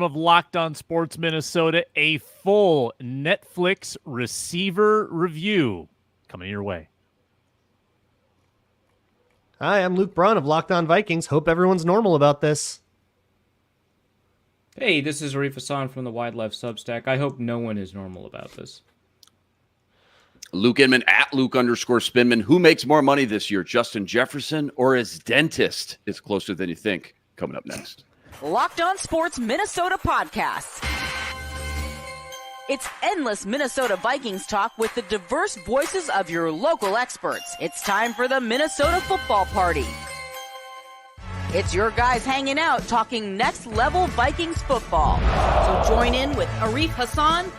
of Locked On Sports Minnesota, a full Netflix receiver review coming your way. Hi, I'm Luke Braun of Locked On Vikings. Hope everyone's normal about this. Hey, this is Arif Hassan from the Wildlife Substack. I hope no one is normal about this. Luke Inman at Luke_Spinman. Who makes more money this year, Justin Jefferson or his dentist? It's closer than you think. Coming up next. Locked On Sports Minnesota podcast. It's endless Minnesota Vikings talk with the diverse voices of your local experts. It's time for the Minnesota Football Party. It's your guys hanging out talking next level Vikings football. So join in with Arif Hassan,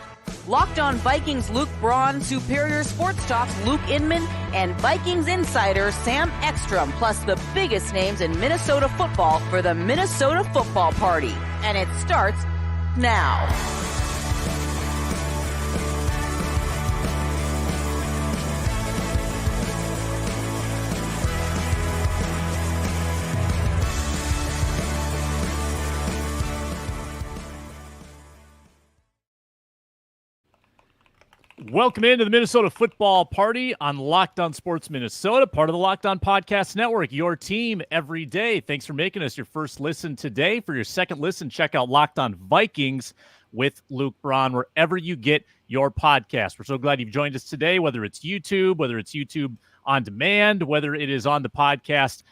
Locked On Vikings Luke Braun, Superior Sports Talk's Luke Inman, and Vikings insider Sam Ekstrom, plus the biggest names in Minnesota football for the Minnesota Football Party. And it starts now. Welcome into the Minnesota Football Party on Locked On Sports Minnesota, part of the Locked On Podcast Network, your team every day. Thanks for making us your first listen today. For your second listen, check out Locked On Vikings with Luke Braun, wherever you get your podcast. We're so glad you've joined us today, whether it's YouTube on demand, whether it is on the podcast.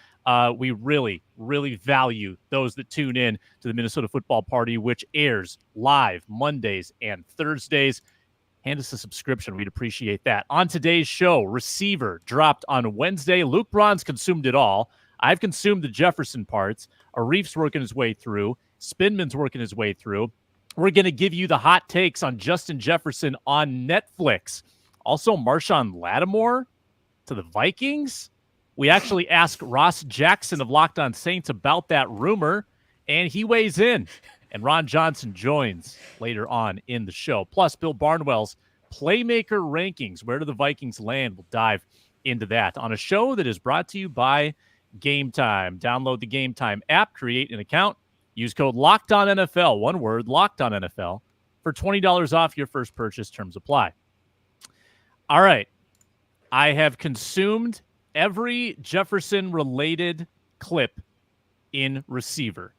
We really, really value those that tune in to the Minnesota Football Party, which airs live Mondays and Thursdays. Hand us a subscription. We'd appreciate that. On today's show, receiver dropped on Wednesday. Luke Braun's consumed it all. I've consumed the Jefferson parts. Arif's working his way through. Spinman's working his way through. We're going to give you the hot takes on Justin Jefferson on Netflix. Also, Marshon Lattimore to the Vikings. We actually asked Ross Jackson of Locked On Saints about that rumor, and he weighs in. And Ron Johnson joins later on in the show. Plus, Bill Barnwell's Playmaker rankings. Where do the Vikings land? We'll dive into that on a show that is brought to you by Gametime. Download the Gametime app, create an account, use code LOCKEDONNFL, one word, LOCKEDONNFL, for $20 off your first purchase. Terms apply. All right. I have consumed every Jefferson-related clip in receiver.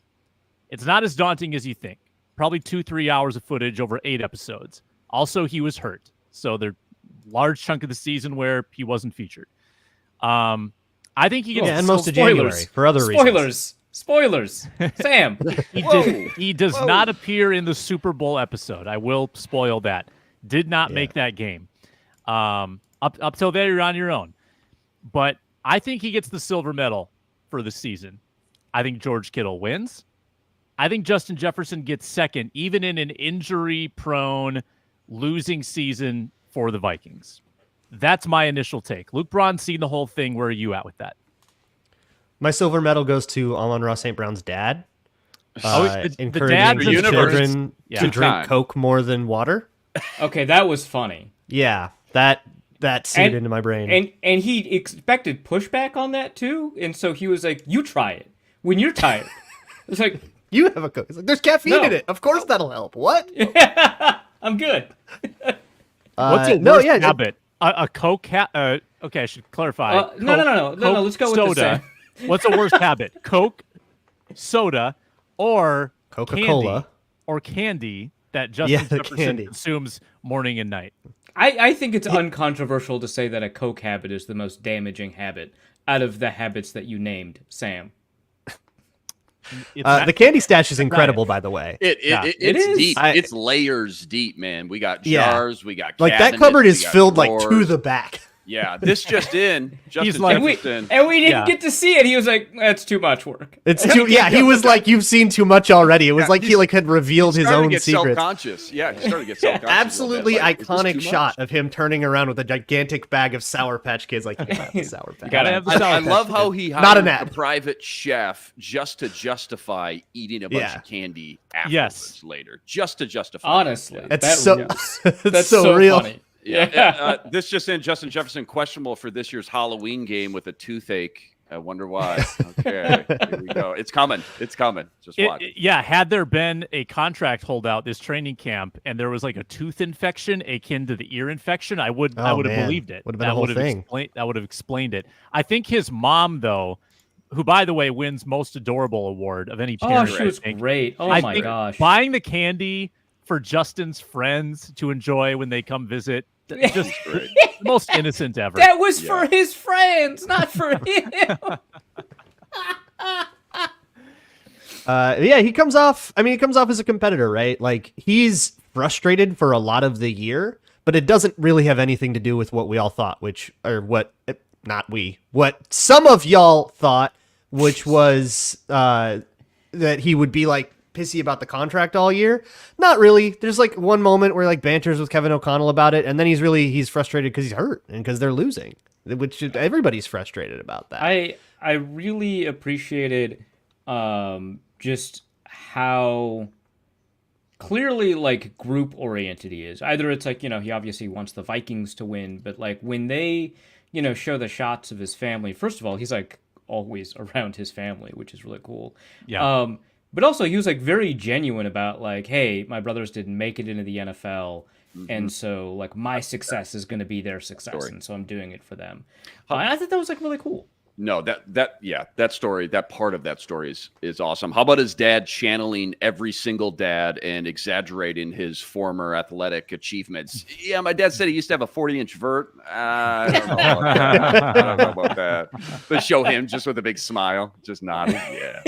It's not as daunting as you think. Probably 2-3 hours of footage over 8 episodes. Also, he was hurt. So there's a large chunk of the season where he wasn't featured. I think he gets and most of January for other reasons. Spoilers. Sam. He does not appear in the Super Bowl episode. I will spoil that. Did not make that game. Up till there, you're on your own. But I think he gets the silver medal for the season. I think George Kittle wins. I think Justin Jefferson gets second, even in an injury-prone losing season for the Vikings. That's my initial take. Luke Braun seen the whole thing. Where are you at with that? My silver medal goes to Amon-Ra St. Brown's dad. Encouraging his children to drink Coke more than water. Okay, that was funny. Yeah, that seeped into my brain. And he expected pushback on that too, and so he was like, "You try it when you're tired." It's like, you have a Coke. It's like, there's caffeine in it. Of course that'll help. What? I'm good. What's a worse habit? A Coke habit? Okay, I should clarify. Coke, no. Let's go with soda. What's a worse habit? Coke, soda, or Coca-Cola, candy that Justin Jefferson consumes morning and night. I think it's uncontroversial to say that a Coke habit is the most damaging habit out of the habits that you named, Sam. The candy stash is incredible, by the way. It's deep. It's layers deep, man. We got jars. We got like that cupboard is filled drawers. Like to the back. Yeah, this just in. Justin Jefferson. And we didn't get to see it. He was like, "That's too much work." It's too. Yeah, he was like, "You've seen too much already." It was like he had revealed his own secrets. Self-conscious. Yeah, he started to get self-conscious. Absolutely iconic shot of him turning around with a gigantic bag of Sour Patch Kids. Like, you gotta have the Sour Patch. I love how he hired a private chef just to justify eating a bunch of candy afterwards later, just to justify. Honestly, that's so real. Funny. This just in: Justin Jefferson questionable for this year's Halloween game with a toothache. I wonder why. Okay, here we go. It's coming. It's coming. Just watch. Yeah, had there been a contract holdout this training camp and there was like a tooth infection akin to the ear infection, I would have believed it. Would have been a whole thing. That would have explained it. I think his mom, though, who, by the way, wins most adorable award of any parent. Oh, she was great. Oh, my gosh. Buying the candy for Justin's friends to enjoy when they come visit, just the most innocent ever. That was for his friends, not for him. He comes off as a competitor, right? Like, he's frustrated for a lot of the year, but it doesn't really have anything to do with what we all thought, what some of y'all thought, which was that he would be like pissy about the contract all year. Not really. There's like one moment where like banters with Kevin O'Connell about it, and then he's frustrated because he's hurt and because they're losing, which everybody's frustrated about that. I really appreciated just how clearly like group oriented he is. Either it's like, he obviously wants the Vikings to win, but like when they, show the shots of his family, first of all, he's like always around his family, which is really cool. Yeah. But also he was like very genuine about like, hey, my brothers didn't make it into the NFL. And so like my success is going to be their success. And so I'm doing it for them. And I thought that was like really cool. No, that story, that part of that story is awesome. How about his dad channeling every single dad and exaggerating his former athletic achievements? Yeah, my dad said he used to have a 40-inch vert. I don't know about that. But show him just with a big smile, just nodding. Yeah.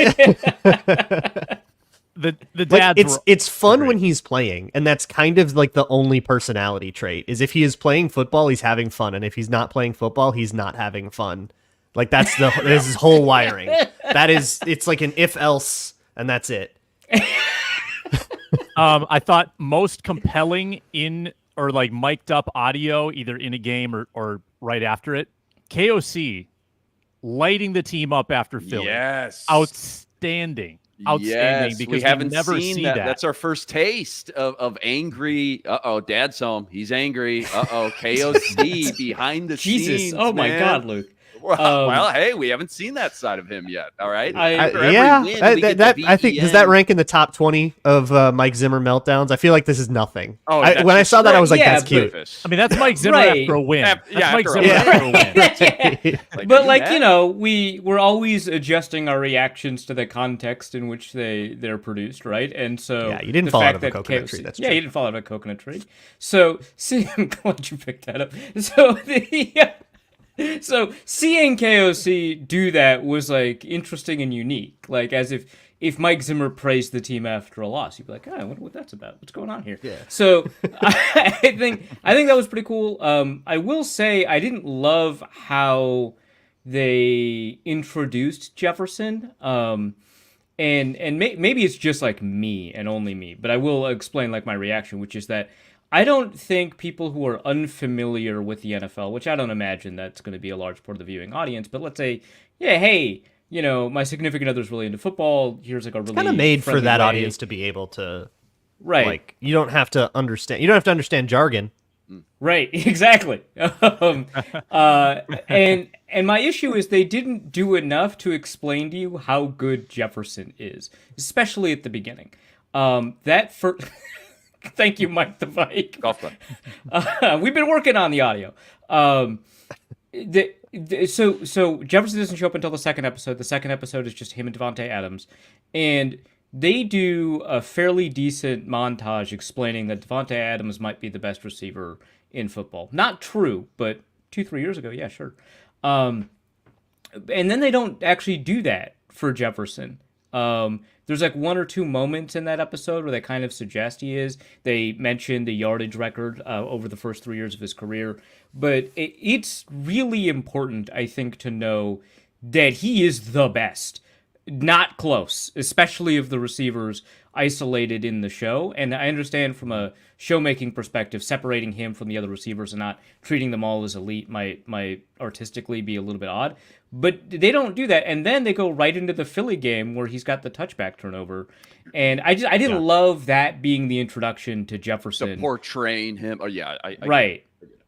The dad. It's fun when he's playing, and that's kind of like the only personality trait. Is if he is playing football, he's having fun, and if he's not playing football, he's not having fun. Like that's his whole wiring. It's like an if else, and that's it. I thought most compelling or like mic'd up audio, either in a game or right after it. KOC lighting the team up after Philly. Yes, outstanding. Yes, because we haven't seen that. That's our first taste of angry. Dad's home. He's angry. KOC behind the scenes. Jesus, oh my God, Luke. Well, hey, we haven't seen that side of him yet. All right. I think does that rank in the top 20 of Mike Zimmer meltdowns? I feel like this is nothing. When I saw that, I was like, "That's cute." I mean, that's Mike Zimmer after a win. After a win. But like we're always adjusting our reactions to the context in which they're produced, right? And so you didn't fall out of a coconut tree. That's true. Yeah, you didn't fall out of a coconut tree. So I'm glad you picked that up. So seeing KOC do that was like interesting and unique. Like as if Mike Zimmer praised the team after a loss, you'd be like, I wonder what that's about. What's going on here? Yeah. So I think that was pretty cool. I will say I didn't love how they introduced Jefferson. And maybe it's just like me and only me, but I will explain like my reaction, which is that I don't think people who are unfamiliar with the NFL, which I don't imagine that's going to be a large part of the viewing audience, but let's say, hey, my significant other's really into football. Here's like a really kind of made for that way. Audience to be able to, right? Like you don't have to understand jargon, right? Exactly. And my issue is they didn't do enough to explain to you how good Jefferson is, especially at the beginning. Thank you, Mike the Vike. Golf club. We've been working on the audio. So Jefferson doesn't show up until the second episode. The second episode is just him and Devontae Adams. And they do a fairly decent montage explaining that Devontae Adams might be the best receiver in football. Not true, but 2-3 years ago, yeah, sure. And then they don't actually do that for Jefferson. There's like one or two moments in that episode where they kind of suggest he is. They mention the yardage record over the first 3 years of his career. But it's really important, I think, to know that he is the best. Not close, especially of the receivers isolated in the show. And I understand from a showmaking perspective, separating him from the other receivers and not treating them all as elite might artistically be a little bit odd. But they don't do that. And then they go right into the Philly game where he's got the touchback turnover. And I didn't love that being the introduction to Jefferson. To portraying him. Right.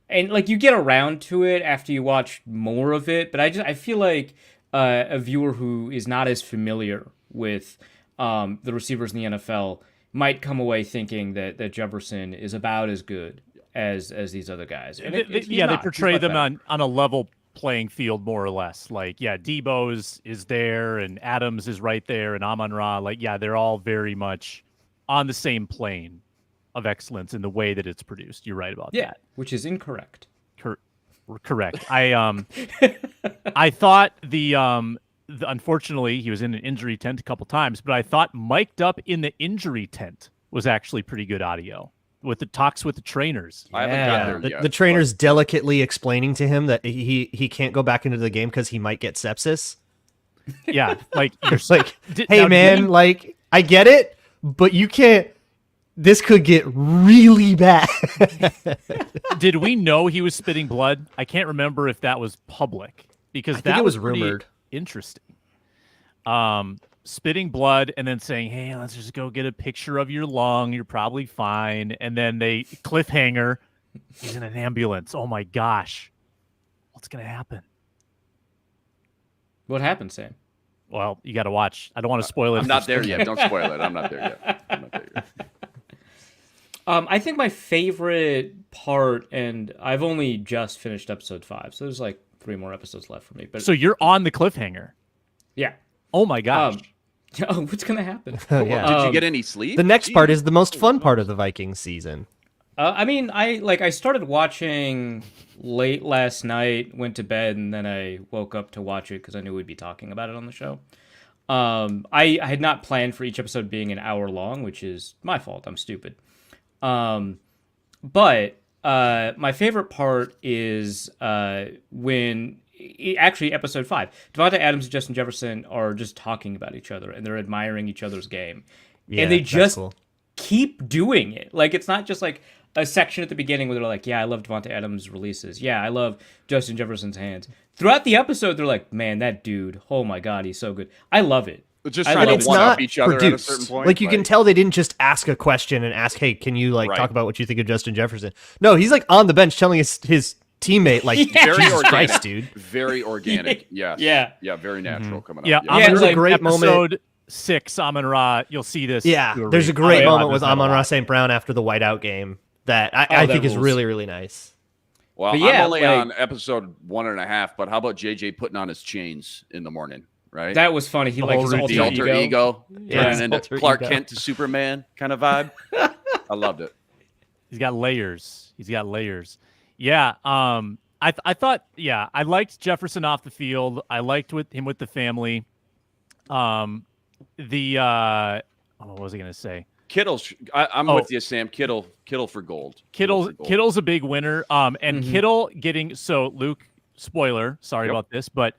And like you get around to it after you watch more of it. But I feel like a viewer who is not as familiar with the receivers in the NFL might come away thinking that Jefferson is about as good as these other guys. And they portray them on a level playing field more or less. Like, yeah, Debo's is there and Adams is right there and Amon-Ra. Like, yeah, they're all very much on the same plane of excellence in the way that it's produced. You're right about that. Which is incorrect. Correct. I thought unfortunately he was in an injury tent a couple times, but I thought mic'd up in the injury tent was actually pretty good audio with the talks with the trainers. I haven't got there yet. The trainer's delicately explaining to him that he can't go back into the game because he might get sepsis. Yeah, like you're like, hey man, like I get it, but you can't. This could get really bad. Did we know he was spitting blood? I can't remember if that was public because that was rumored. Interesting. Spitting blood and then saying, "Hey, let's just go get a picture of your lung. You're probably fine." And then they cliffhanger. He's in an ambulance. Oh my gosh, what's gonna happen? What happened, Sam? Well, you got to watch. I don't want to spoil it. I'm not there yet. Don't spoil it. I'm not there yet. I think my favorite part, and I've only just finished episode 5, so there's like 3 more episodes left for me. But so you're on the cliffhanger. Yeah. Oh my gosh. What's gonna happen? Did you get any sleep? The next part is the most fun part of the Vikings season. I mean, I started watching late last night, went to bed, and then I woke up to watch it because I knew we'd be talking about it on the show. I had not planned for each episode being an hour long, which is my fault. I'm stupid. But my favorite part is when actually episode 5, Davante Adams and Justin Jefferson are just talking about each other and they're admiring each other's game, and they just keep doing it. Like, it's not just like a section at the beginning where they're like, "Yeah, I love Davante Adams' releases. Yeah, I love Justin Jefferson's hands." Throughout the episode, they're like, "Man, that dude! Oh my God, he's so good." I love it. Just trying to one-up each other at a certain point. Like, you can tell they didn't just ask a question and ask, "Hey, can you talk about what you think of Justin Jefferson?" No, he's like on the bench telling his teammate, like, very Jesus organic, Christ, dude. Very organic. Yes. Yeah, very natural coming up. Yeah, there's a great episode 6, Amon-Ra, you'll see this. Yeah, there's a great moment with Amon-Ra St. Brown after the whiteout game that I think is really, really nice. Well, I'm only on episode 1.5, but how about JJ putting on his chains in the morning? Right, that was funny. He the his alter ego, yeah, turning into Clark Kent to Superman kind of vibe. I loved it. He's got layers. Yeah. I thought, I liked Jefferson off the field. I liked him with the family. What was I gonna say? Kittle's. I'm with you, Sam. Kittle for gold. Kittle's a big winner. And Kittle getting Luke. Spoiler. Sorry about this, but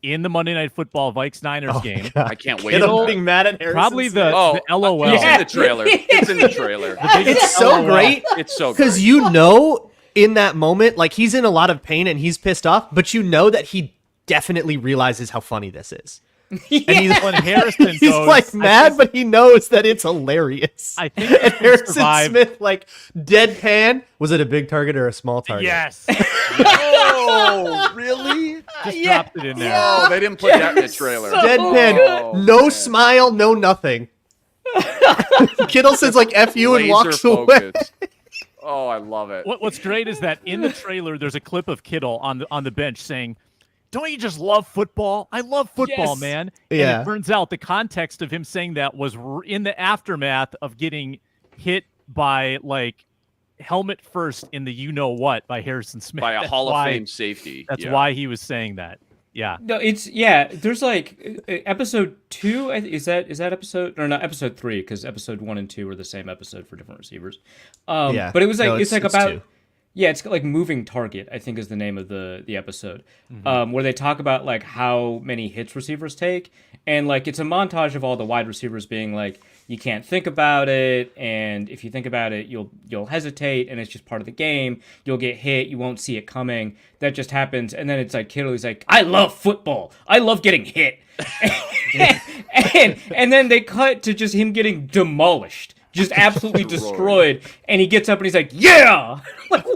in the Monday Night Football Vikes-Niners game, I can't wait. Kittle being mad at Harrison probably the LOL. It's in the trailer. It's in the trailer. It's so great. It's so great because in that moment, like, he's in a lot of pain and he's pissed off, but you know that he definitely realizes how funny this is. And he's when Harrison he's goes, like mad, but he knows that it's hilarious. I think and Harrison Smith, like, deadpan. Was it a big target or a small target? Yes. Oh, really? Just dropped it in there. Oh, they didn't put that in the trailer. Deadpan. No smile, no nothing. Kittle says, like, F you and walks away. Oh, I love it. What's great is that in the trailer, there's a clip of Kittle on the bench saying, "Don't you just love football? I love football, man." Yeah. And it turns out the context of him saying that was in the aftermath of getting hit by, like, helmet first in the you-know-what by Harrison Smith. By a Hall of Fame safety. That's why he was saying that. Yeah. No, there's like episode 2. Is that episode, or not episode 3? Because episode 1 and 2 are the same episode for different receivers. But it was like, it's about 2. Yeah, it's like Moving Target, I think is the name of the episode, where they talk about, like, how many hits receivers take. And, like, it's a montage of all the wide receivers being like, you can't think about it, and if you think about it, you'll hesitate, and it's just part of the game. You'll get hit, you won't see it coming. That just happens. And then it's like Kittle, he's like, "I love football. I love getting hit." and then they cut to just him getting demolished just absolutely Destroyed. destroyed. And he gets up and he's like, yeah! Like,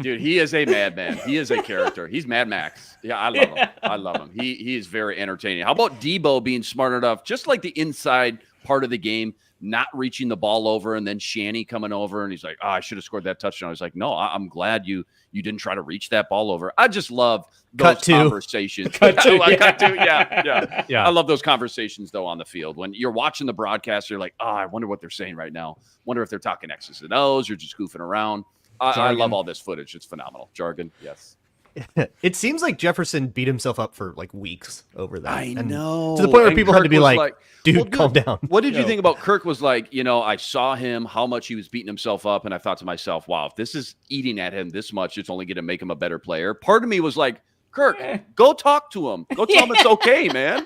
Dude, he is a madman. He is a character. He's Mad Max. Yeah, I love him. I love him. He is very entertaining. How about Debo being smart enough, just like the inside part of the game, not reaching the ball over, and then Shanny coming over, and he's like, I should have scored that touchdown. I was like, no, I'm glad you didn't try to reach that ball over. I just love those conversations. Cut two. Yeah. I love those conversations, though, on the field. When you're watching the broadcast, you're like, I wonder what they're saying right now. Wonder if they're talking X's and O's or just goofing around. I love all this footage. It's phenomenal. Jargon, yes. It seems like Jefferson beat himself up for like weeks over that. I know. To the point where people had to be was like, dude, calm down. What did you think about Kirk? Was like, I saw him, how much he was beating himself up, and I thought to myself, wow, if this is eating at him this much, it's only going to make him a better player. Part of me was like, Kirk, go talk to him. Go tell him it's okay, man.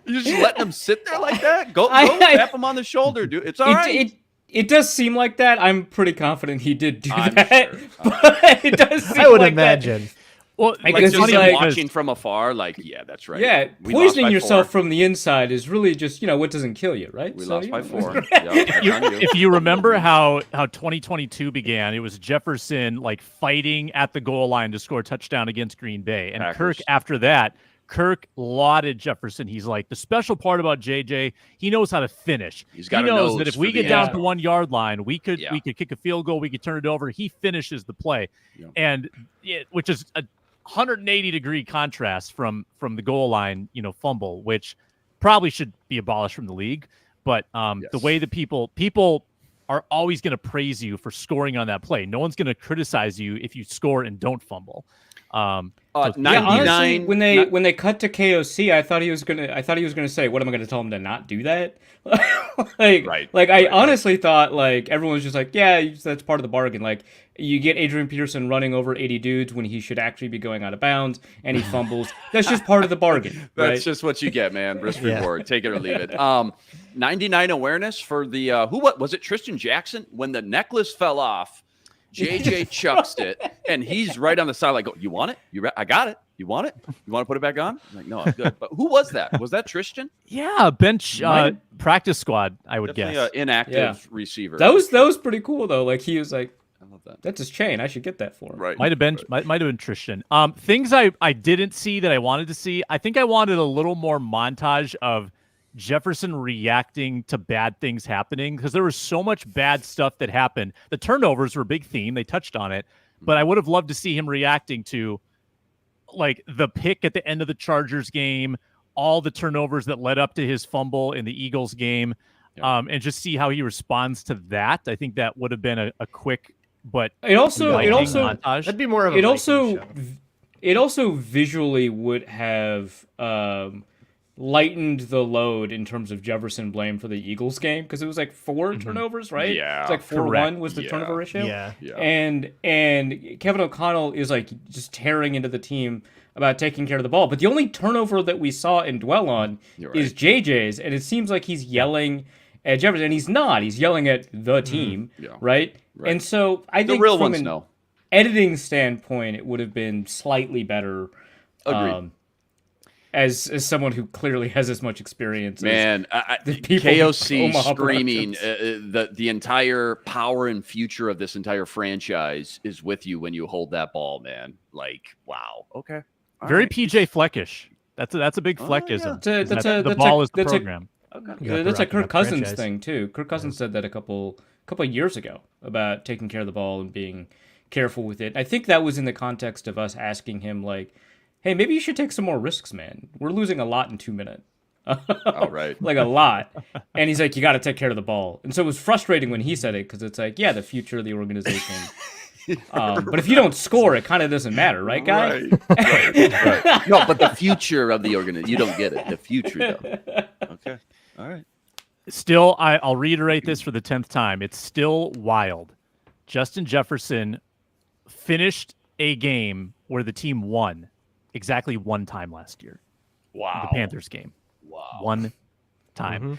You're just letting him sit there like that? Go tap him on the shoulder, dude. It's all right. It does seem like that. I'm pretty confident he did do that. Sure. But it does seem I would like imagine. That. Well, like because just like, watching from afar, like, yeah, that's right. Yeah, We lost poisoning by yourself 4. from the inside is really just, what doesn't kill you, right? We lost by 4. Yeah, if you remember how 2022 began, it was Jefferson like fighting at the goal line to score a touchdown against Green Bay. And Packers. Kirk, after that, lauded Jefferson. He's like, the special part about JJ, he knows how to finish. He's got he a knows nose that if for we the get down end. to 1 yard line, we could Yeah. kick a field goal, we could turn it over. He finishes the play, Yeah. and which is a 180-degree contrast from the goal line, fumble, which probably should be abolished from the league. But the way that people are always going to praise you for scoring on that play. No one's going to criticize you if you score and don't fumble. So 99. Honestly, when they cut to KOC, I thought he was gonna say, "What am I gonna tell him to not do that?" I honestly thought like everyone was just like, "Yeah, that's part of the bargain." Like you get Adrian Peterson running over 80 dudes when he should actually be going out of bounds, and he fumbles. That's just part of the bargain. That's just what you get, man. Risk reward. Take it or leave it. 99 awareness for the what was it? Tristan Jackson when the necklace fell off. JJ chucks it, and he's right on the side, like, you want it? I got it. You want it? You want to put it back on? I'm like, no, I'm good. But who was that? Was that Tristan? Yeah, bench practice squad, I would Definitely guess. An inactive receiver. That was pretty cool though. Like he was like, I love that. that's his chain. I should get that for him. Right. Might have been Tristan. Things I didn't see that I wanted to see. I think I wanted a little more montage of Jefferson reacting to bad things happening because there was so much bad stuff that happened. The turnovers were a big theme. They touched on it, but I would have loved to see him reacting to like the pick at the end of the Chargers game, all the turnovers that led up to his fumble in the Eagles game, and just see how he responds to that. I think that would have been a quick, but it also montage. That'd be more of a it also visually would have lightened the load in terms of Jefferson blame for the Eagles game because it was like 4 turnovers, right? Yeah, it's like 4-1 was the Yeah. turnover ratio. Yeah. And Kevin O'Connell is like just tearing into the team about taking care of the ball, but the only turnover that we saw and dwell on is JJ's, and it seems like he's yelling at Jefferson, and he's not. He's yelling at the team, right? And so I think the real from ones an know. editing standpoint, it would have been slightly better. Agreed. As someone who clearly has as much experience, Man, the people KOC in Omaha screaming Productions. the entire power and future of this entire franchise is with you when you hold that ball, man. Like, wow. Okay. All Very right. PJ Fleckish. That's a big Fleckism. The ball is the program. That's a Kirk Cousins franchise. thing too. Kirk Cousins said that a couple of years ago about taking care of the ball and being careful with it. I think that was in the context of us asking him like, hey, maybe you should take some more risks, man. We're losing a lot in 2 minutes. All right. Like a lot. And he's like, you got to take care of the ball. And so it was frustrating when he said it because it's like, yeah, the future of the organization. But if you don't score, it kind of doesn't matter, right, guy? Right. No, but the future of the organization, you don't get it. The future, though. Okay. All right. Still, I'll reiterate this for the 10th time. It's still wild. Justin Jefferson finished a game where the team won exactly one time last year. Wow. The Panthers game. Wow. One time.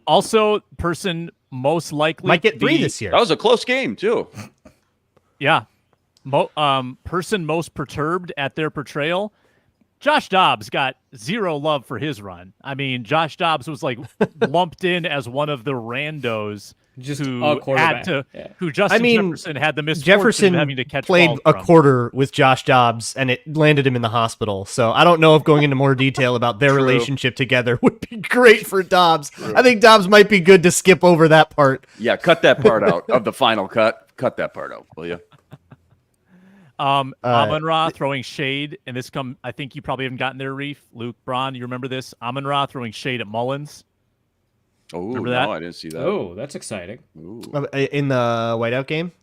Also, person most likely Might get to 3 be- this year. That was a close game, too. Yeah. Person most perturbed at their portrayal, Josh Dobbs got zero love for his run. I mean, Josh Dobbs was like lumped in as one of the randos Just who a quarterback. who Justin I mean, Jefferson had the misfortune Jefferson of having to catch played balls a from. quarter with Josh Dobbs, and it landed him in the hospital. So I don't know if going into more detail about their relationship together would be great for Dobbs. I think Dobbs might be good to skip over that part. Yeah, cut that part out of the final cut. Cut that part out, will you? Amon-Ra throwing shade, and I think you probably haven't gotten there, Reef. Luke, Braun, you remember this? Amon-Ra throwing shade at Mullins. Oh, Remember that? no, I didn't see that. Oh, that's exciting. Ooh. In the whiteout game?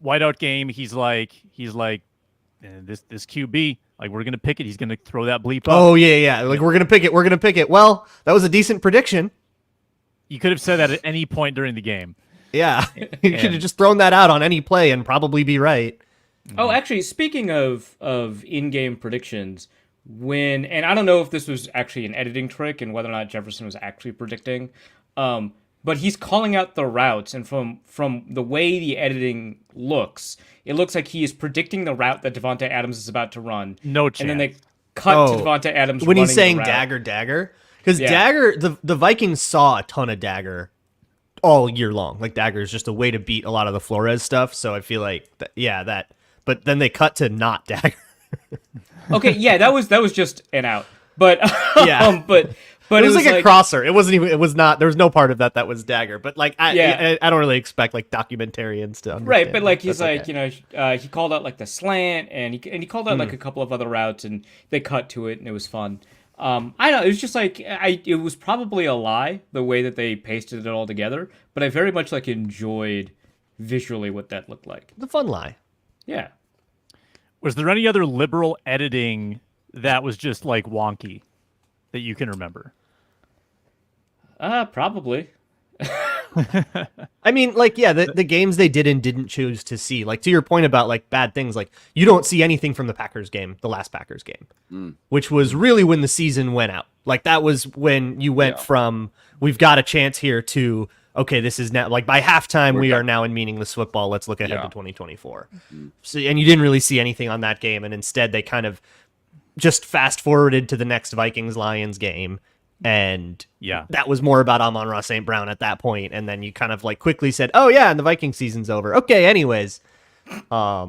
Whiteout game, he's like, this QB, like, we're gonna pick it. He's gonna throw that bleep up. Oh, yeah. Like, we're going to pick it. Well, that was a decent prediction. You could have said that at any point during the game. Yeah. You could have just thrown that out on any play and probably be right. Oh, actually, speaking of in-game predictions, and I don't know if this was actually an editing trick and whether or not Jefferson was actually predicting, but he's calling out the routes, and from the way the editing looks, it looks like he is predicting the route that Devontae Adams is about to run. No chance. And then they cut to Devontae Adams when he's running saying the route. dagger. Because Yeah. dagger, the Vikings saw a ton of dagger all year long. Like, dagger is just a way to beat a lot of the Flores stuff. So I feel like, that. But then they cut to not dagger. Okay, yeah, that was just an out. But Yeah. but It was like a crosser. It wasn't even. It was not. There was no part of that was dagger. But like, I don't really expect like documentarians to understand. Right, but like that. he's That's like, okay. he called out like the slant, and he called out like a couple of other routes, and they cut to it, and it was fun. I don't know. It was just like it was probably a lie the way that they pasted it all together, but I very much like enjoyed visually what that looked like. The fun lie. Yeah. Was there any other liberal editing that was just like wonky that you can remember? Probably. I mean, like, yeah, the games they did and didn't choose to see. Like, to your point about like bad things, like you don't see anything from the Packers game, the last Packers game, which was really when the season went out. Like, that was when you went from we've got a chance here to okay, this is now like by halftime we are now in meaningless football. Let's look ahead to 2024. So, and you didn't really see anything on that game, and instead they kind of just fast forwarded to the next Vikings-Lions game. And that was more about Amon-Ra St. Brown at that point. And then you kind of like quickly said, oh yeah, and the Viking season's over. Okay, anyways. But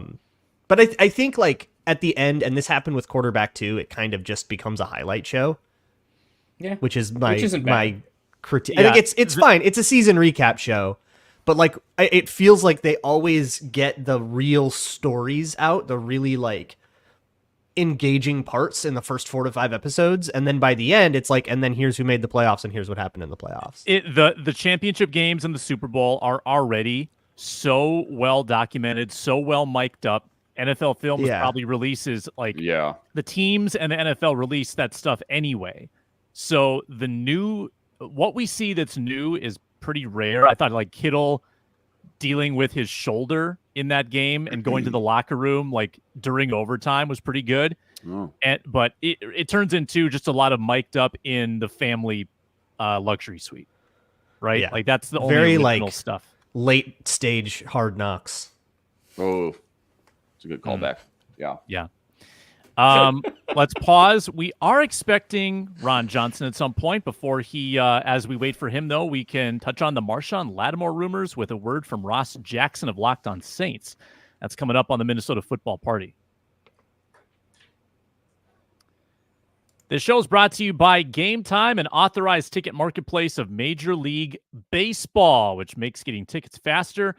I think like at the end, and this happened with quarterback too, it kind of just becomes a highlight show. Yeah. Which is my critique. Yeah. I think it's fine. It's a season recap show. But like it feels like they always get the real stories out, the really like engaging parts in the first 4 to 5 episodes, and then by the end it's like, and then here's who made the playoffs and here's what happened in the playoffs. The championship games and the Super Bowl are already so well documented, so well mic'd up. NFL Films probably releases like the teams and the NFL release that stuff anyway. So what we see that's new is pretty rare. I thought like Kittle dealing with his shoulder in that game and going to the locker room like during overtime was pretty good. But it turns into just a lot of mic'd up in the family luxury suite, right? Yeah. Like that's the very only original like stuff. Late stage Hard Knocks. Oh, it's a good callback. Yeah. Let's pause. We are expecting Ron Johnson at some point. Before he, as we wait for him, though, we can touch on the Marshon Lattimore rumors with a word from Ross Jackson of Locked On Saints. That's coming up on the Minnesota Football Party. This show is brought to you by Gametime, an authorized ticket marketplace of Major League Baseball, which makes getting tickets faster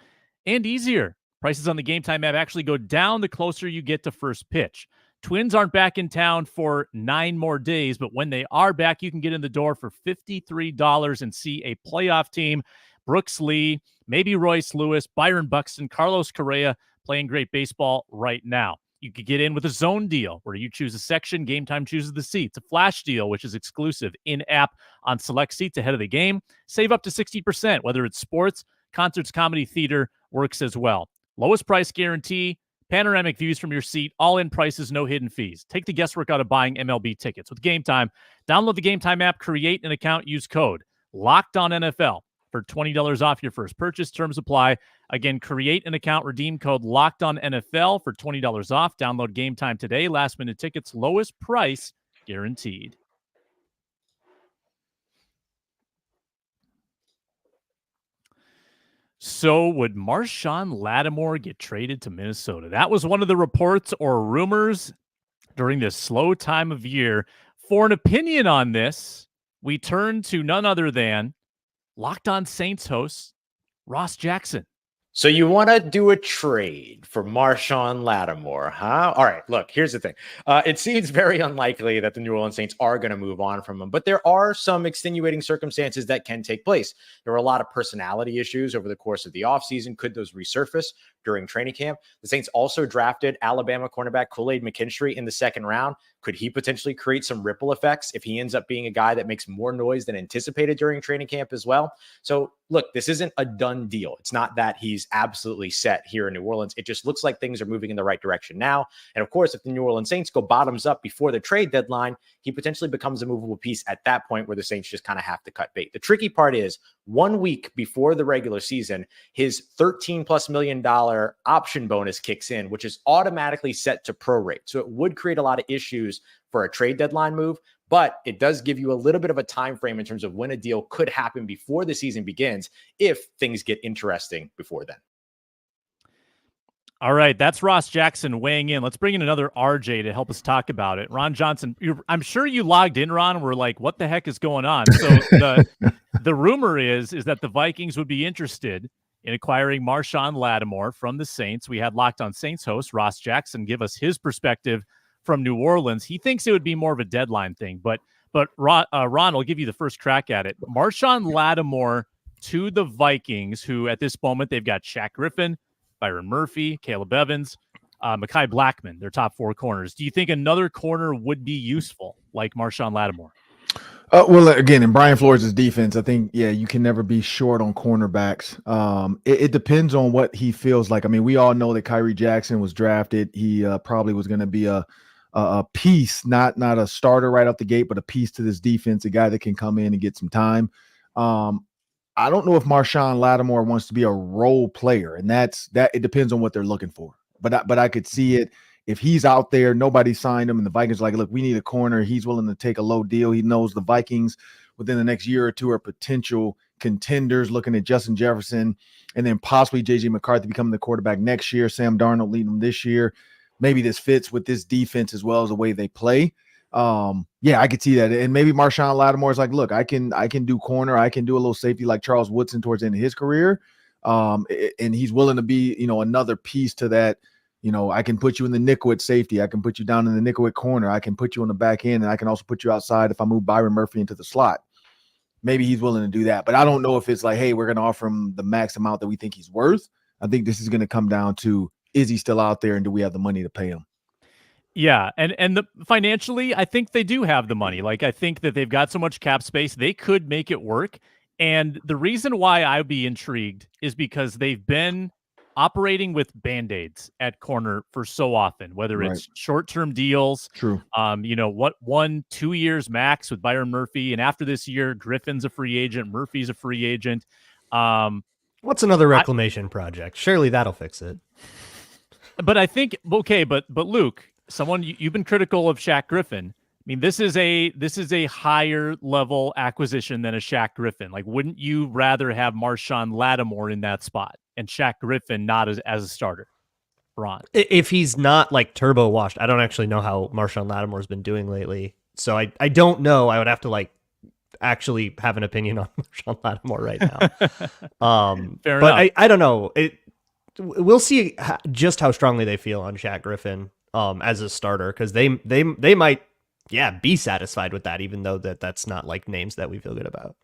and easier. Prices on the Gametime app actually go down the closer you get to first pitch. Twins aren't back in town for 9 more days, but when they are back, you can get in the door for $53 and see a playoff team. Brooks Lee, maybe Royce Lewis, Byron Buxton, Carlos Correa playing great baseball right now. You could get in with a zone deal where you choose a section, Gametime chooses the seats. A flash deal, which is exclusive in-app on select seats ahead of the game. Save up to 60%, whether it's sports, concerts, comedy, theater, works as well. Lowest price guarantee, panoramic views from your seat, all-in prices, no hidden fees. Take the guesswork out of buying MLB tickets. With Gametime, download the Gametime app, create an account, use code LOCKEDONNFL for $20 off your first purchase. Terms apply. Again, create an account, redeem code LOCKEDONNFL for $20 off. Download Gametime today. Last-minute tickets, lowest price guaranteed. So would Marshon Lattimore get traded to Minnesota? That was one of the reports or rumors during this slow time of year. For an opinion on this, we turn to none other than Locked On Saints host Ross Jackson. So you want to do a trade for Marshon Lattimore, huh? All right, look, here's the thing. It seems very unlikely that the New Orleans Saints are going to move on from him, but there are some extenuating circumstances that can take place. There were a lot of personality issues over the course of the offseason. Could those resurface during training camp? The Saints also drafted Alabama cornerback Kool-Aid McKinstry in the second round. Could he potentially create some ripple effects if he ends up being a guy that makes more noise than anticipated during training camp as well? So look, this isn't a done deal. It's not that he's absolutely set here in New Orleans. It just looks like things are moving in the right direction now. And of course, if the New Orleans Saints go bottoms up before the trade deadline, he potentially becomes a movable piece at that point where the Saints just kind of have to cut bait. The tricky part is 1 week before the regular season, his $13+ million option bonus kicks in, which is automatically set to prorate. So it would create a lot of issues for a trade deadline move, but it does give you a little bit of a time frame in terms of when a deal could happen before the season begins if things get interesting before then. All right, that's Ross Jackson weighing in. Let's bring in another RJ to help us talk about it. Ron Johnson, I'm sure you logged in, Ron, and we're like, what the heck is going on? So the rumor is that the Vikings would be interested in acquiring Marshon Lattimore from the Saints. We had Locked On Saints host Ross Jackson give us his perspective from New Orleans. He thinks it would be more of a deadline thing, but Ron will give you the first crack at it. Marshon Lattimore to the Vikings, who at this moment they've got Shaq Griffin, Byron Murphy, Caleb Evans, Mekhi Blackman, their top 4 corners. Do you think another corner would be useful like Marshon Lattimore? Well, again, in Brian Flores' defense, I think, you can never be short on cornerbacks. It depends on what he feels like. I mean, we all know that Kyrie Jackson was drafted. He probably was going to be a piece, not a starter right out the gate, but a piece to this defense, a guy that can come in and get some time. I don't know if Marshon Lattimore wants to be a role player, and that it depends on what they're looking for. But I could see it. If he's out there, nobody signed him, and the Vikings are like, look, we need a corner. He's willing to take a low deal. He knows the Vikings within the next year or two are potential contenders, looking at Justin Jefferson and then possibly J.J. McCarthy becoming the quarterback next year, Sam Darnold leading them this year. Maybe this fits with this defense as well as the way they play. I could see that. And maybe Marshon Lattimore is like, look, I can do corner. I can do a little safety like Charles Woodson towards the end of his career. And he's willing to be, another piece to that. I can put you in the nickel at safety. I can put you down in the nickel at corner. I can put you on the back end, and I can also put you outside if I move Byron Murphy into the slot. Maybe he's willing to do that. But I don't know if it's like, hey, we're going to offer him the max amount that we think he's worth. I think this is going to come down to, is he still out there and do we have the money to pay him? Yeah, and financially, I think they do have the money. Like, I think that they've got so much cap space, they could make it work. And the reason why I'd be intrigued is because they've been operating with Band-Aids at corner for so often, whether it's short-term deals. True. 1-2 years max with Byron Murphy. And after this year, Griffin's a free agent. Murphy's a free agent. What's another reclamation project? Surely that'll fix it. But I think, okay, but Luke, someone you've been critical of Shaq Griffin. I mean, this is a higher level acquisition than a Shaq Griffin. Like, wouldn't you rather have Marshon Lattimore in that spot and Shaq Griffin not as a starter? Ron, if he's not like turbo washed, I don't actually know how Marshon Lattimore's been doing lately, so I don't know. I would have to actually have an opinion on Marshon Lattimore right now. Fair but enough. I don't know. We'll see just how strongly they feel on Shaq Griffin as a starter, because they might be satisfied with that, even though that's not like names that we feel good about.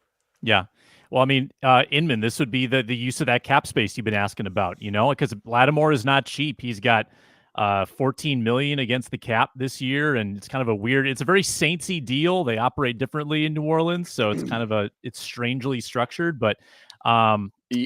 Yeah. Well, I mean, Inman, this would be the use of that cap space you've been asking about, because Lattimore is not cheap. He's got $14 million against the cap this year, and it's kind of it's a very Saintsy deal. They operate differently in New Orleans, so it's kind of it's strangely structured. But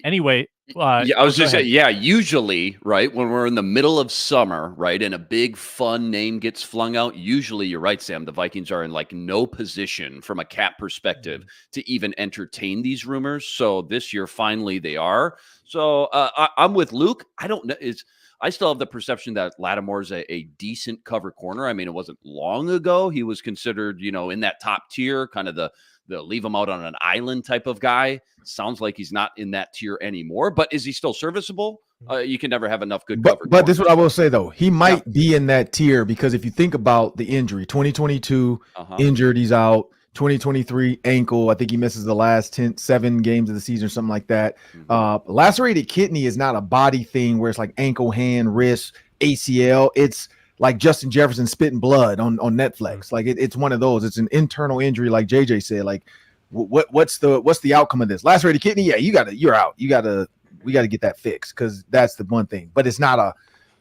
anyway, I was just saying, usually, right, when we're in the middle of summer, right, and a big fun name gets flung out, usually, you're right, Sam, the Vikings are in no position from a cap perspective to even entertain these rumors. So this year, finally, they are. So I'm with Luke. I don't know. I still have the perception that Lattimore's a decent cover corner. I mean, it wasn't long ago he was considered, in that top tier, kind of the leave him out on an island type of guy. Sounds like he's not in that tier anymore, but is he still serviceable? You can never have enough good cover. But this is what I will say, though. He might be in that tier because if you think about the injury, 2022 injured, he's out. 2023 ankle. I think he misses the last 7 games of the season or something like that. Lacerated kidney is not a body thing where it's like ankle, hand, wrist, ACL. It's like Justin Jefferson spitting blood on Netflix. Like it's one of those. It's an internal injury, like JJ said. Like what's the outcome of this? Lacerated kidney? Yeah, you're out. We got to get that fixed because that's the one thing. But it's not a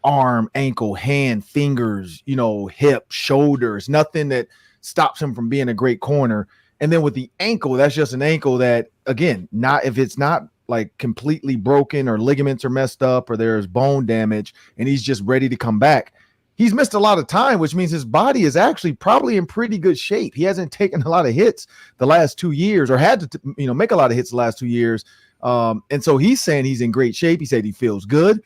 arm, ankle, hand, fingers, hip, shoulders, nothing that stops him from being a great corner. And then with the ankle, that's just an ankle that, again, not if it's not like completely broken or ligaments are messed up or there's bone damage and he's just ready to come back. He's missed a lot of time, which means his body is actually probably in pretty good shape. He hasn't taken a lot of hits the last 2 years or had to, make a lot of hits the last 2 years. And so he's saying he's in great shape. He said he feels good.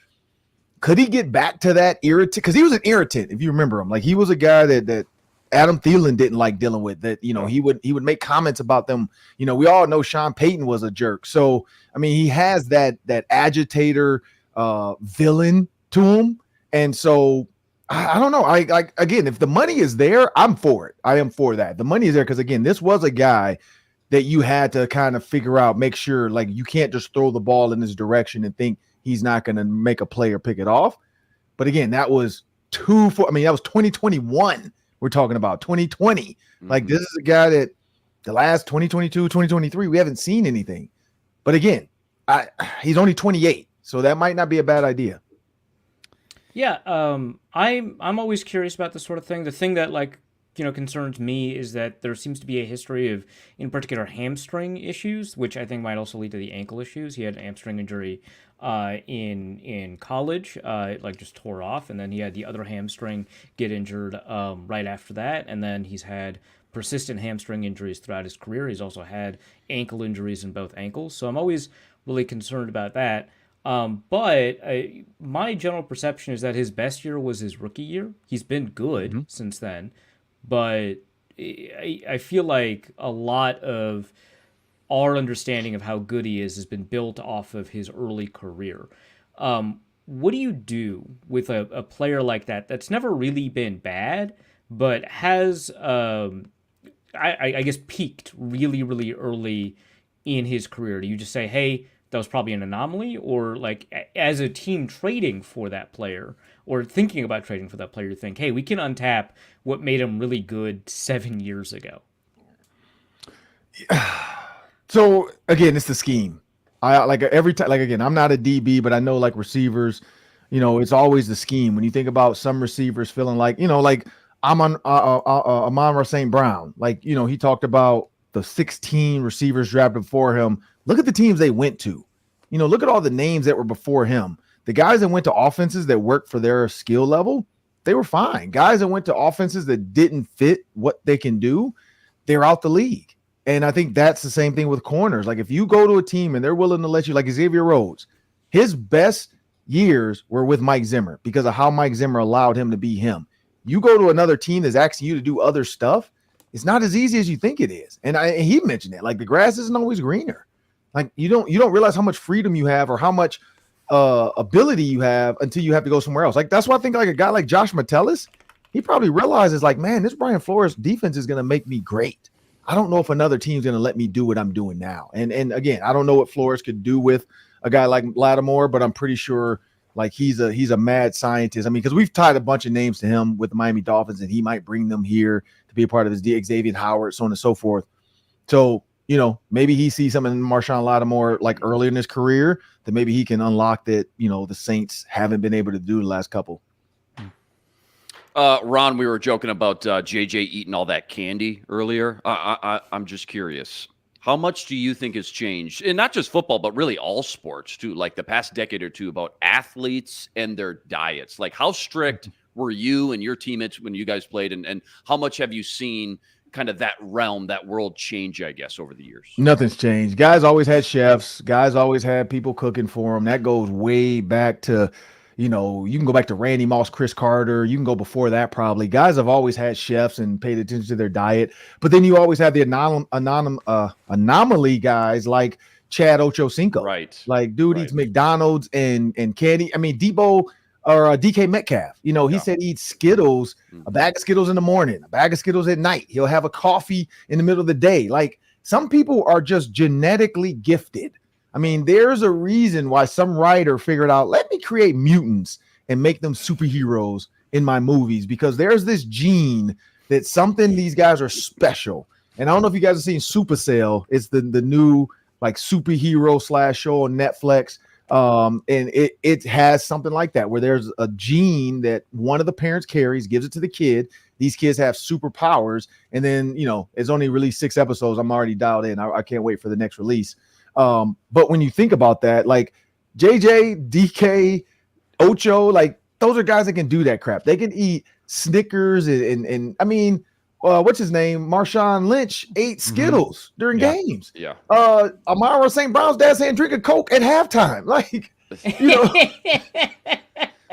Could he get back to that irritant? Because he was an irritant, if you remember him. Like he was a guy that Adam Thielen didn't like dealing with, that, he would make comments about them. We all know Sean Payton was a jerk. So, I mean, he has that agitator villain to him. And so I don't know. I again, if the money is there, I'm for it. I am for that. The money is there because, again, this was a guy that you had to kind of figure out, make sure, like, you can't just throw the ball in his direction and think he's not going to make a play or pick it off. But again, that was that was 2021. We're talking about 2020. Like, this is a guy that the last 2022, 2023, we haven't seen anything. But again, he's only 28, so that might not be a bad idea. Yeah, I'm always curious about this sort of thing. The thing that concerns me is that there seems to be a history of, in particular, hamstring issues, which I think might also lead to the ankle issues. He had an hamstring injury in college, just tore off, and then he had the other hamstring get injured right after that, and then he's had persistent hamstring injuries throughout his career. He's also had ankle injuries in both ankles, so I'm always really concerned about that. But my general perception is that his best year was his rookie year. He's been good since then, but I feel like a lot of our understanding of how good he is has been built off of his early career. What do you do with a player like that that's never really been bad, but has, I guess, peaked really, really early in his career? Do you just say, hey, that was probably an anomaly, or like as a team trading for that player or thinking about trading for that player, you think, hey, we can untap what made him really good 7 years ago? So again, it's the scheme. I like every time, like, again, I'm not a DB, but I know like receivers, it's always the scheme. When you think about some receivers feeling like, like Amon-Ra St. Brown, like, he talked about the 16 receivers drafted before him. Look at the teams they went to. Look at all the names that were before him. The guys that went to offenses that worked for their skill level, they were fine. Guys that went to offenses that didn't fit what they can do, they're out the league. And I think that's the same thing with corners. Like, if you go to a team and they're willing to let you, like Xavier Rhodes, his best years were with Mike Zimmer because of how Mike Zimmer allowed him to be him. You go to another team that's asking you to do other stuff, it's not as easy as you think it is. And he mentioned it. Like, the grass isn't always greener. Like, you don't realize how much freedom you have or how much ability you have until you have to go somewhere else. Like, that's why I think like a guy like Josh Metellus, he probably realizes, like, man, this Brian Flores defense is going to make me great. I don't know if another team's going to let me do what I'm doing now. And again, I don't know what Flores could do with a guy like Lattimore, but I'm pretty sure like he's a mad scientist. I mean, because we've tied a bunch of names to him with the Miami Dolphins, and he might bring them here to be a part of his Xavier Howard, so on and so forth. So, maybe he sees something in Marshon Lattimore like earlier in his career that maybe he can unlock that, the Saints haven't been able to do the last couple. Ron, we were joking about JJ eating all that candy earlier. I'm just curious. How much do you think has changed? And not just football, but really all sports too, like the past decade or two, about athletes and their diets. Like, how strict were you and your teammates when you guys played? And how much have you seen kind of that realm, that world change, I guess, over the years? Nothing's changed. Guys always had chefs. Guys always had people cooking for them. That goes way back to, you know, you can go back to Randy Moss, Chris Carter. You can go before that probably. Guys have always had chefs and paid attention to their diet. But then you always have the anomaly guys like Chad Ochocinco. Right. Like, dude Right. eats McDonald's and candy. I mean, Debo or DK Metcalf, you know, he said he eats Skittles, a bag of Skittles in the morning, a bag of Skittles at night. He'll have a coffee in the middle of the day. Like, some people are just genetically gifted. I mean, there's a reason why some writer figured out, let me create mutants and make them superheroes in my movies, because there's this gene that something, these guys are special. And I don't know if you guys have seen Supercell. It's the new like superhero / show on Netflix. And it has something like that, where there's a gene that one of the parents carries, gives it to the kid. These kids have superpowers. And then, you know, it's only released 6 episodes. I'm already dialed in. I can't wait for the next release. But when you think about that, like JJ, DK, Ocho, like those are guys that can do that crap. They can eat Snickers and I mean, what's his name? Marshawn Lynch ate Skittles during games. Yeah. Amara St. Brown's dad saying drink a Coke at halftime. Like, you know.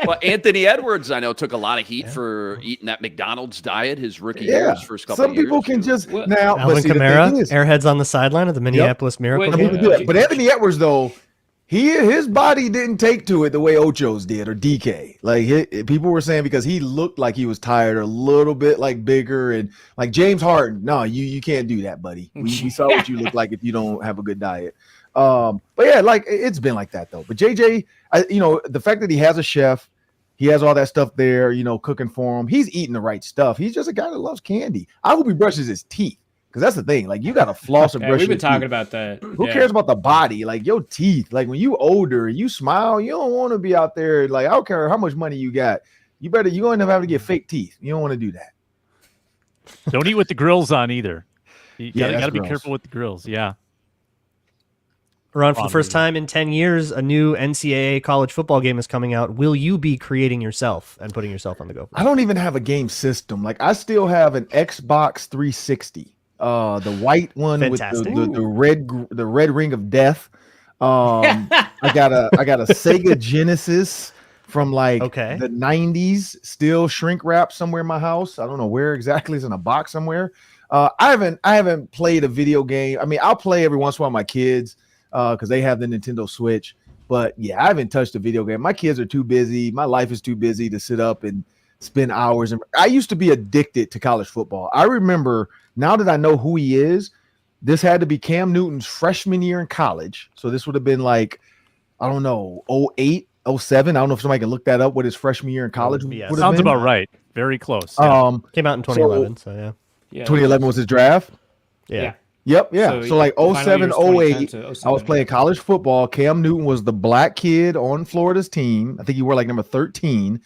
Well, Anthony Edwards, I know, took a lot of heat for eating that McDonald's diet his rookie year, his first couple Some of years. people can just now. Alvin Kamara, Airheads on the sideline of the Minneapolis Miracle. But Anthony Edwards, though, his body didn't take to it the way Ocho's did or DK. Like people were saying because he looked like he was tired, or a little bit like bigger, and like James Harden. No, you can't do that, buddy. We saw what you look like if you don't have a good diet. But yeah, like it's been like that though. But JJ, you know, the fact that he has a chef, he has all that stuff there, you know, cooking for him. He's eating the right stuff. He's just a guy that loves candy. I hope he brushes his teeth, because that's the thing. Like, you got to floss and brush. We've been your talking teeth. about that. Who cares about the body? Like, your teeth. Like, when you older, you smile. You don't want to be out there. Like, I don't care how much money you got. You're going to have to get fake teeth. You don't want to do that. Don't eat with the grills on either. You got to be gross. careful with the grills. Yeah. Ron, for the first time in 10 years, a new NCAA college football game is coming out. Will you be creating yourself and putting yourself on the go? I don't even have a game system. Like, I still have an Xbox 360, the white one Fantastic. with the red ring of death. I got a Sega Genesis from like the 90s, still shrink wrapped somewhere in my house. I don't know where exactly. It's in a box somewhere. I haven't played a video game. I mean, I'll play every once in a while with my kids, because they have the Nintendo Switch. But yeah, I haven't touched a video game. My kids are too busy. My life is too busy to sit up and spend hours. And I used to be addicted to college football. I remember, now that I know who he is, this had to be Cam Newton's freshman year in college. So this would have been like, I don't know, 08, 07. I don't know if somebody can look that up, what his freshman year in college would have Sounds been. about right. Very close. Yeah. Came out in 2011, so yeah. 2011 was his draft? Yeah. Yep, yeah. So like final 07, year's 2010 08, to 07, I was playing college football. Cam Newton was the black kid on Florida's team. I think he wore like number 13.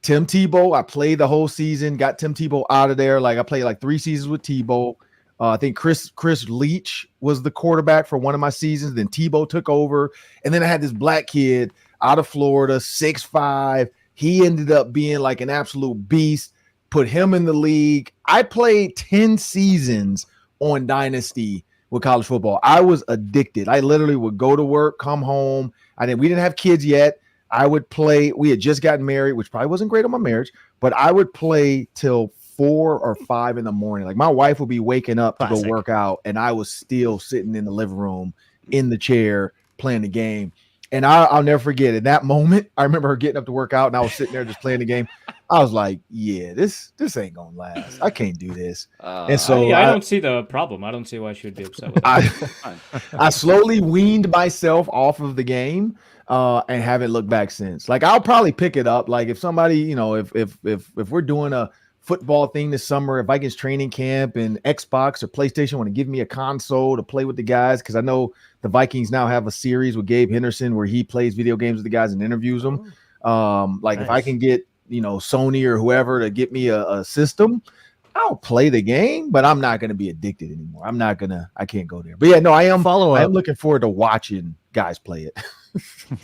Tim Tebow, I played the whole season, got Tim Tebow out of there. Like, I played like 3 seasons with Tebow. I think Chris Leach was the quarterback for one of my seasons. Then Tebow took over. And then I had this black kid out of Florida, 6'5". He ended up being like an absolute beast. Put him in the league. I played 10 seasons on Dynasty with college football. I was addicted. I literally would go to work, come home. We didn't have kids yet. I would play. We had just gotten married, which probably wasn't great on my marriage, but I would play till 4 or 5 in the morning. Like, my wife would be waking up to go work out, and I was still sitting in the living room in the chair playing the game. And I'll never forget it. That moment, I remember her getting up to work out, and I was sitting there just playing the game. I was like, yeah, this ain't gonna last. I can't do this. And so I don't see the problem. I don't see why she would be upset with that. I slowly weaned myself off of the game, and haven't looked back since. Like, I'll probably pick it up. Like, if somebody, you know, if we're doing a football thing this summer, if Vikings training camp and Xbox or PlayStation want to give me a console to play with the guys, because I know the Vikings now have a series with Gabe Henderson where he plays video games with the guys and interviews them. If I can get, you know, Sony or whoever to get me a system, I'll play the game, but I'm not going to be addicted anymore. I can't go there. But yeah, no, I am looking forward to watching guys play it.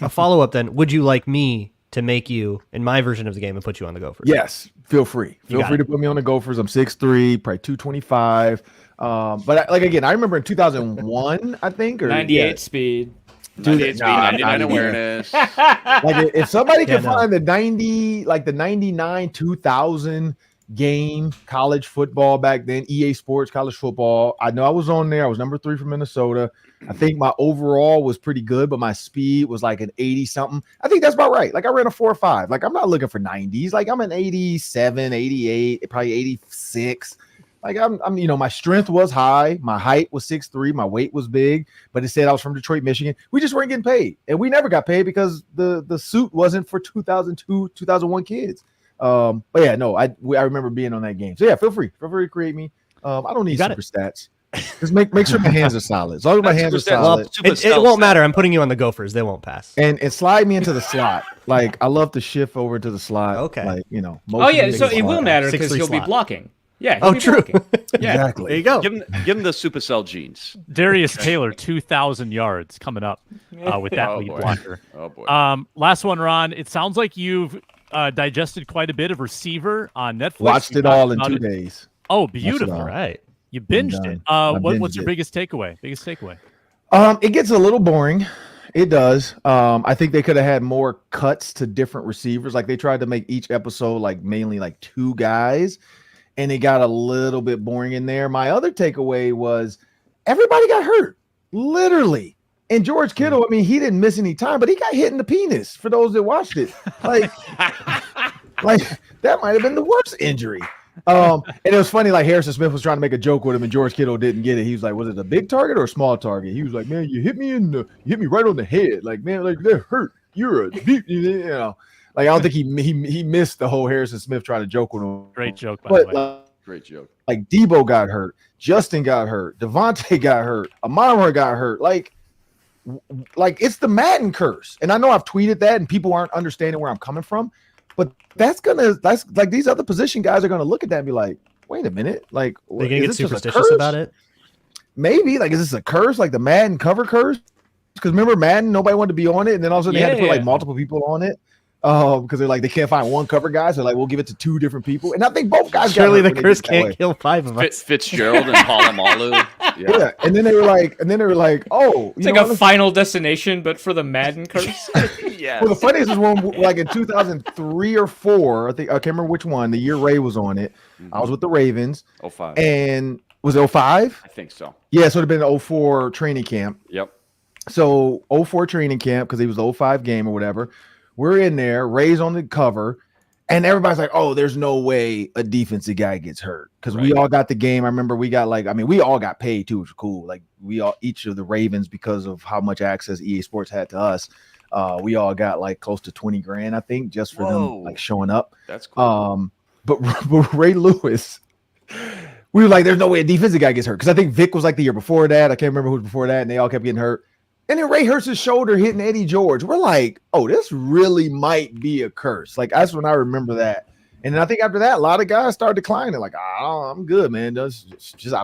A follow-up then, would you like me to make you in my version of the game and put you on the Gophers? Yes, feel free. Feel free to put me on the Gophers. I'm 6'3", probably 225. But I remember in 2001, I think, or 98 speed. Dude, 98 speed, nah, 99 nah, awareness. Like if somebody Yeah, can no. find the 90, like the 99 2000 game college football back then, EA Sports college football. I know I was on there. I was number 3 from Minnesota. I think my overall was pretty good, but my speed was like an 80 something. I think that's about right. Like I ran a 4.5. Like I'm not looking for 90s. Like I'm an 87, 88, probably 86. Like I'm, my strength was high. My height was 6'3". My weight was big, but it said I was from Detroit, Michigan. We just weren't getting paid. And we never got paid because the suit wasn't for 2002, 2001 kids. But yeah, no, I remember being on that game. So yeah, feel free to create me. I don't need super stats. Just make sure my hands are solid. As long as my hands are solid. It won't matter. I'm putting you on the Gophers. They won't pass. And slide me into the slot. Like I love to shift over to the slot. Okay. Like, Oh yeah, so it slot. will matter because 6'3" he'll be slot. blocking. Yeah. Oh, true. Yeah. Exactly. There you go. Give him the supercell genes. Darius Taylor, 2,000 yards coming up with that lead boy. blocker. Oh boy. Last one, Ron. It sounds like you've digested quite a bit of Receiver on Netflix. Watched You it all talked in about 2 it. days. Oh, beautiful. All right. You binged done. it. I What's binged your it. biggest takeaway? It gets a little boring. It does. I think they could have had more cuts to different receivers. Like they tried to make each episode like mainly like 2 guys, and it got a little bit boring in there. My other takeaway was everybody got hurt, literally. And George Kittle, I mean, he didn't miss any time, but he got hit in the penis. For those that watched it, like that might have been the worst injury. And it was funny, like Harrison Smith was trying to make a joke with him, and George Kittle didn't get it. He was like, "Was it a big target or a small target?" He was like, "Man, you hit me right on the head. Like, man, like that hurt. You're a deep, you know." Like, I don't think he missed the whole Harrison Smith trying to joke with him. Great joke, by But the way. Great joke. like Debo got hurt, Justin got hurt, Devontae got hurt, Amara got hurt. Like it's the Madden curse. And I know I've tweeted that, and people aren't understanding where I'm coming from. But that's like these other position guys are gonna look at that and be like, wait a minute, like They're gonna is get this just a superstitious curse? about it. Maybe like is this a curse, like the Madden cover curse? Because remember Madden, nobody wanted to be on it, and then all of a sudden they had to put like multiple people on it. Because they're like they can't find one cover guy, so like we'll give it to 2 different people. And I think both guys got Surely hurt the when they curse did it that way. can't kill 5 of us. Fitzgerald and Palomalu. Yeah, and then they were like, oh, It's like a Final Destination, but for the Madden curse. Yeah. Well, the funniest is when, like in 2003 or 4, I can't remember which one. The year Ray was on it. I was with the Ravens, 05. and was it 05? I think so. Yeah, so it'd have been 04 training camp. Yep. So 04 training camp because he was the 05 game or whatever. We're in there, Ray's on the cover, and everybody's like, "Oh, there's no way a defensive guy gets hurt." Because we all got the game. I remember we got we all got paid too, which was cool. Like each of the Ravens, because of how much access EA Sports had to us, we all got like close to 20 grand, I think, just for them like showing up. That's cool. But Ray Lewis, we were like, "There's no way a defensive guy gets hurt." Because I think Vic was like the year before that. I can't remember who was before that, and they all kept getting hurt. And then Ray hurts his shoulder hitting Eddie George. We're like, oh, this really might be a curse. Like, that's when I remember that. And then I think after that, a lot of guys started declining. Like, oh, I'm good, man. Just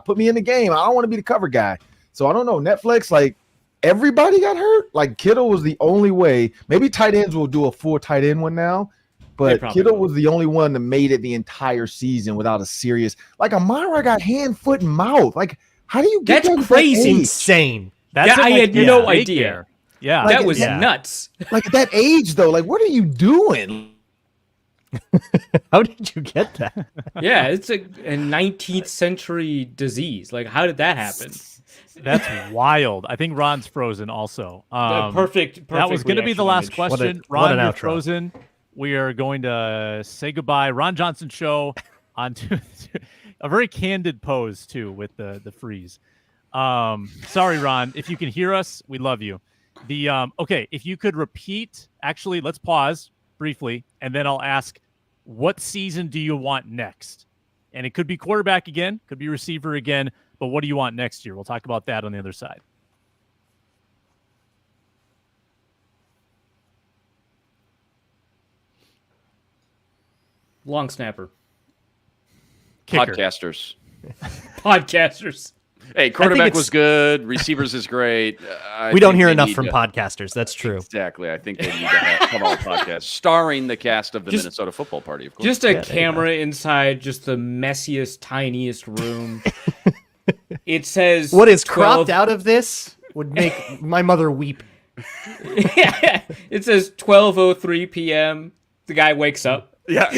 put me in the game. I don't want to be the cover guy. So I don't know. Netflix, like, everybody got hurt. Like, Kittle was the only way. Maybe tight ends will do a full tight end one now. But Kittle was the only one that made it the entire season without a serious. Like, Amara got hand, foot, and mouth. Like, how do you get That's that crazy. Insane. That's I had no idea. Yeah. That was nuts. Like at that age, though, like what are you doing? How did you get that? Yeah, it's a 19th century disease. Like, how did that happen? That's wild. I think Ron's frozen also. Perfect. That was going to be the last reaction image. question. What Ron, an you're outro. frozen. We are going to say goodbye. Ron Johnson Show on to a very candid pose, too, with the freeze. Sorry, Ron. If you can hear us, we love you. Okay, if you could repeat, actually, let's pause briefly, and then I'll ask, what season do you want next? And it could be quarterback again, could be receiver again, but what do you want next year? We'll talk about that on the other side. Long snapper. Kicker. Podcasters. Hey, quarterback it's- was good. Receivers is great. We don't hear enough from podcasters. That's true. Exactly. I think they need to come on a podcast starring the cast of the Minnesota Football Party, of course. Just a camera inside just the messiest, tiniest room. It says What is 12 cropped out of this would make my mother weep. Yeah, it says 12:03 p.m. The guy wakes up. Yeah.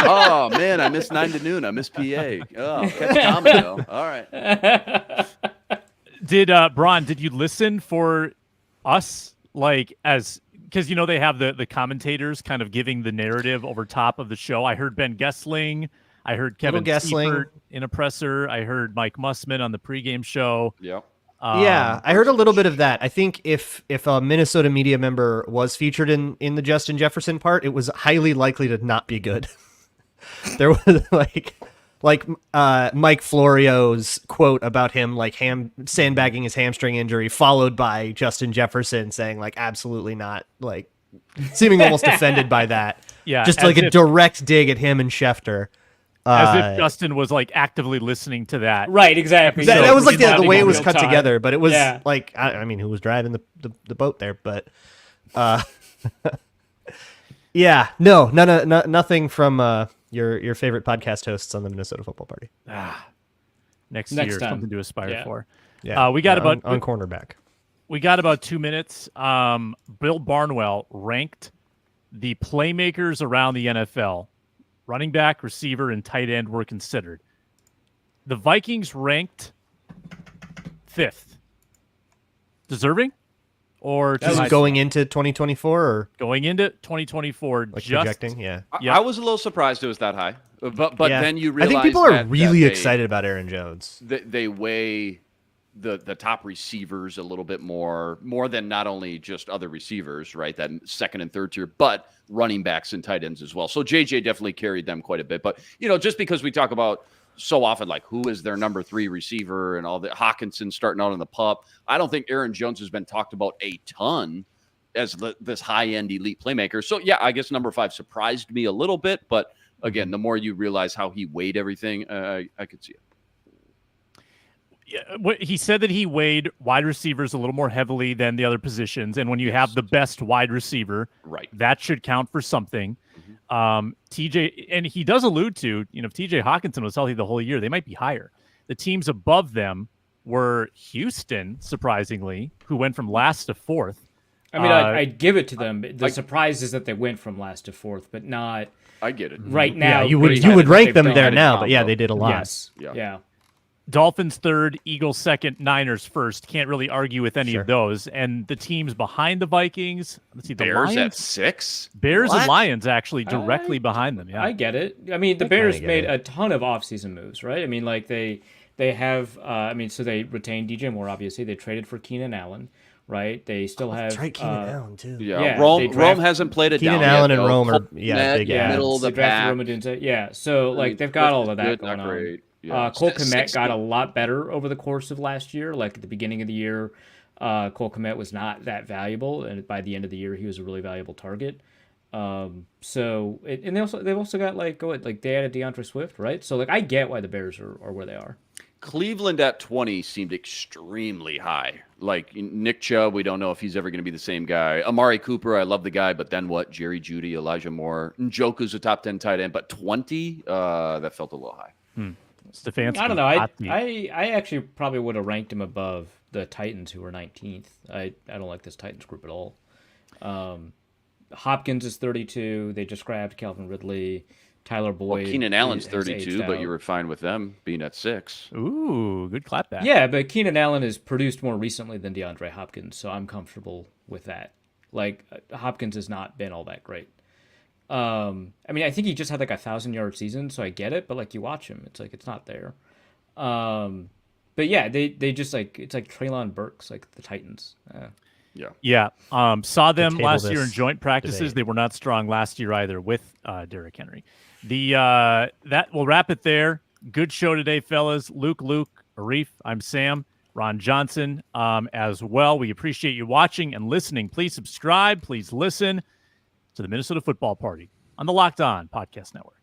Oh man, I missed 9 to noon. I missed PA. Oh, catch comedy though. All right. Did Braun? Did you listen for us because they have the commentators kind of giving the narrative over top of the show? I heard Ben Gessling. I heard Kevin Seifert in a presser. I heard Mike Mussman on the pregame show. Yep. Yeah, I heard a little bit of that. I think if a Minnesota media member was featured in the Justin Jefferson part, it was highly likely to not be good. There was like Mike Florio's quote about him sandbagging his hamstring injury, followed by Justin Jefferson saying absolutely not, seeming almost offended by that. Yeah, just a direct dig at him and Schefter. As if Justin was actively listening to that. Right, exactly. That was the way it was cut time. together, but it was I mean, who was driving the boat there? But yeah, nothing from your favorite podcast hosts on the Minnesota Football Party. Next Next year, time. something to aspire for. Yeah, we got on cornerback. We got about 2 minutes. Bill Barnwell ranked the playmakers around the NFL. Running back, receiver, and tight end were considered. The Vikings ranked 5th. Deserving? Or This is going into 2024 or going into 2024? projecting? Yeah. Yep. I was a little surprised it was that high, but Yeah. then you I realize think people are that really they- excited about Aaron Jones. They weigh the top receivers a little bit more than not only just other receivers, right? That second and third tier, but running backs and tight ends as well. So JJ definitely carried them quite a bit. But just because we talk about so often who is their number 3 receiver and all that, Hawkinson starting out on the pup, I don't think Aaron Jones has been talked about a ton as this high end elite playmaker. So yeah, I guess number 5 surprised me a little bit, but again, the more you realize how he weighed everything, I could see it. Yeah, he said that he weighed wide receivers a little more heavily than the other positions, and when you have the best wide receiver, right, that should count for something. TJ, and he does allude to, if TJ Hawkinson was healthy the whole year, they might be higher. The teams above them were Houston, surprisingly, who went from last to 4th. I mean, I'd give it to them. The surprise is that they went from last to 4th, but not. I get it right now. Yeah, you would rank them there now, but yeah, they did a lot. Yes. Yeah. Dolphins 3rd, Eagles 2nd, Niners 1st. Can't really argue with any of those. And the teams behind the Vikings, let's see, the Bears Lions at 6. Bears and Lions actually directly behind them. Yeah, I get it. I mean, the Bears made a ton of offseason moves, right? I mean, they have. So they retained DJ Moore. Obviously, they traded for Keenan Allen. Right, they still have Keenan Allen too. Yeah, Rome hasn't played it Keenan down Allen yet, and Rome are big middle of the pack. So they've got all of that going on. Great. Yeah. Cole Kmet got a lot better over the course of last year. At the beginning of the year, Cole Kmet was not that valuable, and by the end of the year, he was a really valuable target. And they've also got they added DeAndre Swift, right? So I get why the Bears are where they are. Cleveland at 20 seemed extremely high. Nick Chubb, we don't know if he's ever going to be the same guy. Amari Cooper, I love the guy, but then what? Jerry Jeudy, Elijah Moore. Njoku's a top 10 tight end, but 20, that felt a little high. Stefanski, I don't know. I actually probably would have ranked him above the Titans, who were 19th. I don't like this Titans group at all. Hopkins is 32. They just grabbed Calvin Ridley. Tyler Boyd. Well, Keenan Allen's 32, but you were fine with them being at 6. Ooh, good clapback. Yeah, but Keenan Allen has produced more recently than DeAndre Hopkins, so I'm comfortable with that. Hopkins has not been all that great. I think he just had 1,000-yard season, so I get it. But you watch him, it's not there. But yeah, they just it's like Treylon Burks, the Titans. Yeah. Saw them last year in joint practices. Debate. They were not strong last year either with Derrick Henry. That we'll wrap it there. Good show today, fellas. Luke, Arif, I'm Sam, Ron Johnson as well. We appreciate you watching and listening. Please subscribe. Please listen to the Minnesota Football Party on the Locked On Podcast Network.